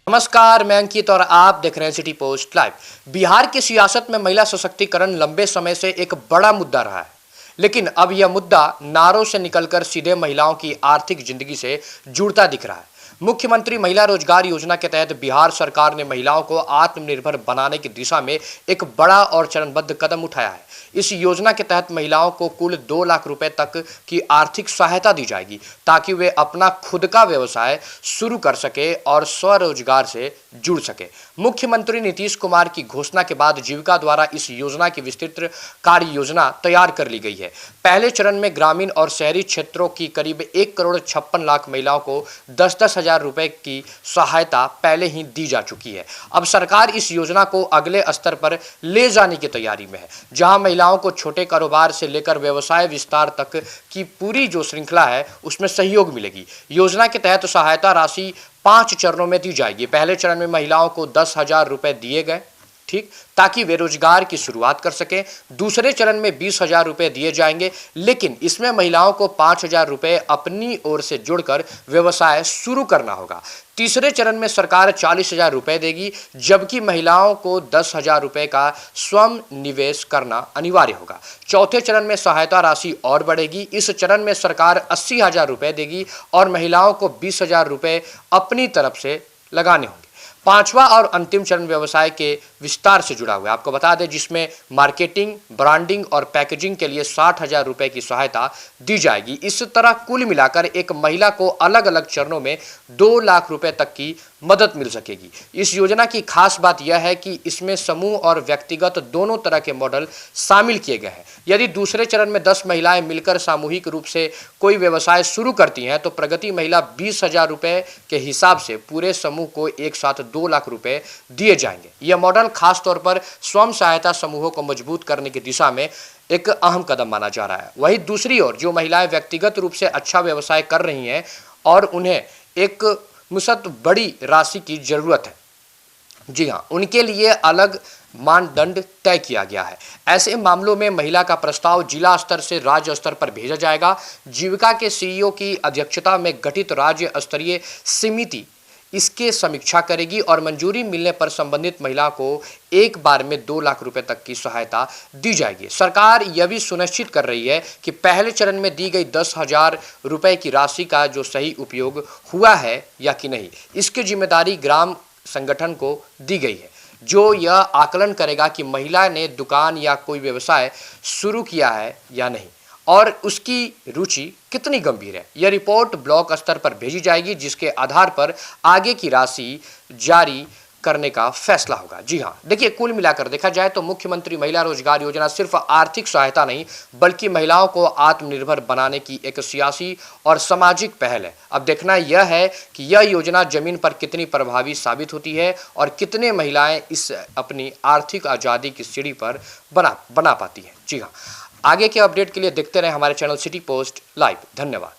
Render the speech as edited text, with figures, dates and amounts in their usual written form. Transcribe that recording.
नमस्कार, मैं अंकित और आप देख रहे हैं सिटी पोस्ट लाइव। बिहार की सियासत में महिला सशक्तिकरण लंबे समय से एक बड़ा मुद्दा रहा है, लेकिन अब यह मुद्दा नारों से निकलकर सीधे महिलाओं की आर्थिक जिंदगी से जुड़ता दिख रहा है। मुख्यमंत्री महिला रोजगार योजना के तहत बिहार सरकार ने महिलाओं को आत्मनिर्भर बनाने की दिशा में एक बड़ा और चरणबद्ध कदम उठाया है। इस योजना के तहत महिलाओं को कुल 2 लाख रुपए तक की आर्थिक सहायता दी जाएगी, ताकि वे अपना खुद का व्यवसाय शुरू कर सके और स्वरोजगार से जुड़ सके। मुख्यमंत्री नीतीश कुमार की घोषणा के बाद जीविका द्वारा इस योजना की विस्तृत कार्य योजना तैयार कर ली गई है। पहले चरण में ग्रामीण और शहरी क्षेत्रों की करीब 1,56,00,000 महिलाओं को 10-10 हजार रुपए की सहायता पहले ही दी जा चुकी है। अब सरकार इस योजना को अगले स्तर पर ले जाने की तैयारी में है, जहां महिलाओं को छोटे कारोबार से लेकर व्यवसाय विस्तार तक की पूरी जो श्रृंखला है उसमें सहयोग मिलेगी। योजना के तहत सहायता राशि 5 चरणों में दी जाएगी। पहले चरण में महिलाओं को 10,000 रुपए दिए गए, ठीक, ताकि वे रोजगार की शुरुआत कर सकें। दूसरे चरण में 20,000 रुपए दिए जाएंगे, लेकिन इसमें महिलाओं को 5,000 रुपए अपनी ओर से जुड़कर व्यवसाय शुरू करना होगा। तीसरे चरण में सरकार 40,000 रुपए देगी, जबकि महिलाओं को 10,000 रुपए का स्वयं निवेश करना अनिवार्य होगा। चौथे चरण में सहायता राशि और बढ़ेगी। इस चरण में सरकार 80,000 रुपए देगी और महिलाओं को 20,000 रुपए अपनी तरफ से लगाने होंगे। पांचवा और अंतिम चरण व्यवसाय के विस्तार से जुड़ा हुआ है। आपको बता दें, जिसमें मार्केटिंग, ब्रांडिंग और पैकेजिंग के लिए 60,000 रुपए की सहायता दी जाएगी। इस तरह कुल मिलाकर एक महिला को अलग अलग चरणों में 2 लाख रुपए तक की मदद मिल सकेगी। इस योजना की खास बात यह है कि इसमें समूह और व्यक्तिगत दोनों तरह के मॉडल शामिल किए गए हैं। यदि दूसरे चरण में 10 महिलाएं मिलकर सामूहिक रूप से कोई व्यवसाय शुरू करती हैं, तो प्रगति महिला 20,000 रुपए के हिसाब से पूरे समूह को एक साथ 2 लाख रुपए दिए जाएंगे। यह मॉडल खास तौर पर स्वयं सहायता समूहों को मजबूत करने की दिशा में एक अहम कदम माना जा रहा है। वहीं दूसरी ओर जो महिलाएं व्यक्तिगत रूप से अच्छा व्यवसाय कर रही हैं और उन्हें एक मुश्त बड़ी राशि की जरूरत है, जी हाँ, उनके लिए अलग मानदंड तय किया गया है। ऐसे मामलों में महिला का प्रस्ताव जिला स्तर से राज्य स्तर पर भेजा जाएगा। जीविका के सीईओ की अध्यक्षता में गठित राज्य स्तरीय समिति इसके समीक्षा करेगी और मंजूरी मिलने पर संबंधित महिला को एक बार में 2 लाख रुपए तक की सहायता दी जाएगी। सरकार यह भी सुनिश्चित कर रही है कि पहले चरण में दी गई 10,000 रुपए की राशि का जो सही उपयोग हुआ है या कि नहीं, इसकी जिम्मेदारी ग्राम संगठन को दी गई है, जो यह आकलन करेगा कि महिला ने दुकान या कोई व्यवसाय शुरू किया है या नहीं और उसकी रुचि कितनी गंभीर है। यह रिपोर्ट ब्लॉक स्तर पर भेजी जाएगी, जिसके आधार पर आगे की राशि जारी करने का फैसला होगा। जी हाँ, देखिए, कुल मिलाकर देखा जाए तो मुख्यमंत्री महिला रोजगार योजना सिर्फ आर्थिक सहायता नहीं, बल्कि महिलाओं को आत्मनिर्भर बनाने की एक सियासी और सामाजिक पहल है। अब देखना यह है कि यह योजना जमीन पर कितनी प्रभावी साबित होती है और कितने महिलाएं इस अपनी आर्थिक आज़ादी की सीढ़ी पर बना पाती हैं। जी हाँ, आगे के अपडेट के लिए देखते रहें हमारे चैनल सिटी पोस्ट लाइव। धन्यवाद।